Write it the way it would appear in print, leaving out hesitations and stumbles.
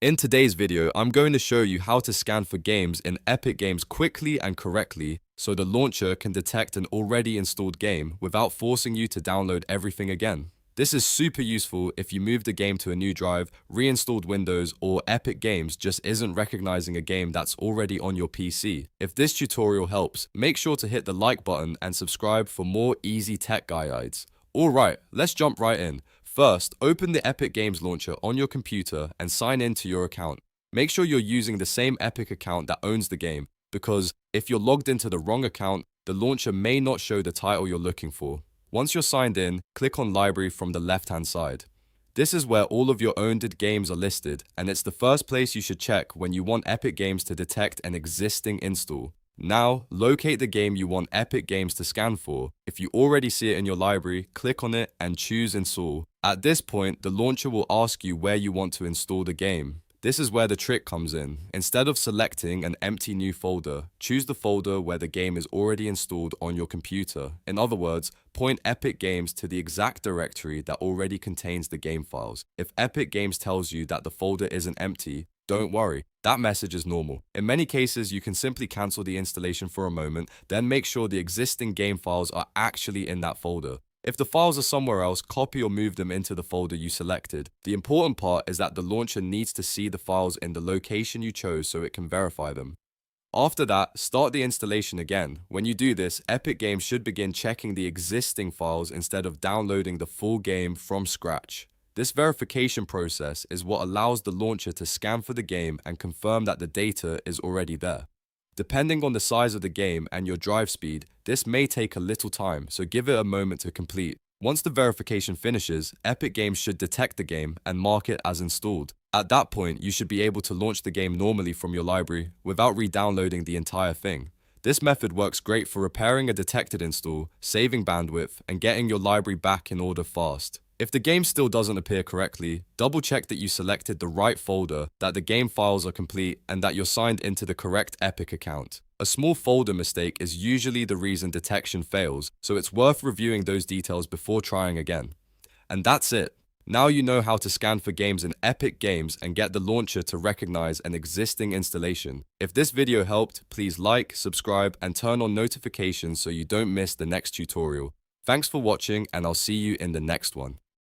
In today's video, I'm going to show you how to scan for games in Epic Games quickly and correctly so the launcher can detect an already installed game without forcing you to download everything again. This is super useful if you moved a game to a new drive, reinstalled Windows, or Epic Games just isn't recognizing a game that's already on your PC. If this tutorial helps, make sure to hit the like button and subscribe for more easy tech guides. Alright, let's jump right in. First, open the Epic Games launcher on your computer and sign in to your account. Make sure you're using the same Epic account that owns the game, because if you're logged into the wrong account, the launcher may not show the title you're looking for. Once you're signed in, click on Library from the left-hand side. This is where all of your owned games are listed, and it's the first place you should check when you want Epic Games to detect an existing install. Now, locate the game you want Epic Games to scan for. If you already see it in your library, click on it and choose Install. At this point, the launcher will ask you where you want to install the game. This is where the trick comes in. Instead of selecting an empty new folder, choose the folder where the game is already installed on your computer. In other words, point Epic Games to the exact directory that already contains the game files. If Epic Games tells you that the folder isn't empty, don't worry, that message is normal. In many cases, you can simply cancel the installation for a moment, then make sure the existing game files are actually in that folder. If the files are somewhere else, copy or move them into the folder you selected. The important part is that the launcher needs to see the files in the location you chose so it can verify them. After that, start the installation again. When you do this, Epic Games should begin checking the existing files instead of downloading the full game from scratch. This verification process is what allows the launcher to scan for the game and confirm that the data is already there. Depending on the size of the game and your drive speed, this may take a little time, so give it a moment to complete. Once the verification finishes, Epic Games should detect the game and mark it as installed. At that point, you should be able to launch the game normally from your library without re-downloading the entire thing. This method works great for repairing a detected install, saving bandwidth, and getting your library back in order fast. If the game still doesn't appear correctly, double check that you selected the right folder, that the game files are complete, and that you're signed into the correct Epic account. A small folder mistake is usually the reason detection fails, so it's worth reviewing those details before trying again. And that's it. Now you know how to scan for games in Epic Games and get the launcher to recognize an existing installation. If this video helped, please like, subscribe, and turn on notifications so you don't miss the next tutorial. Thanks for watching, and I'll see you in the next one.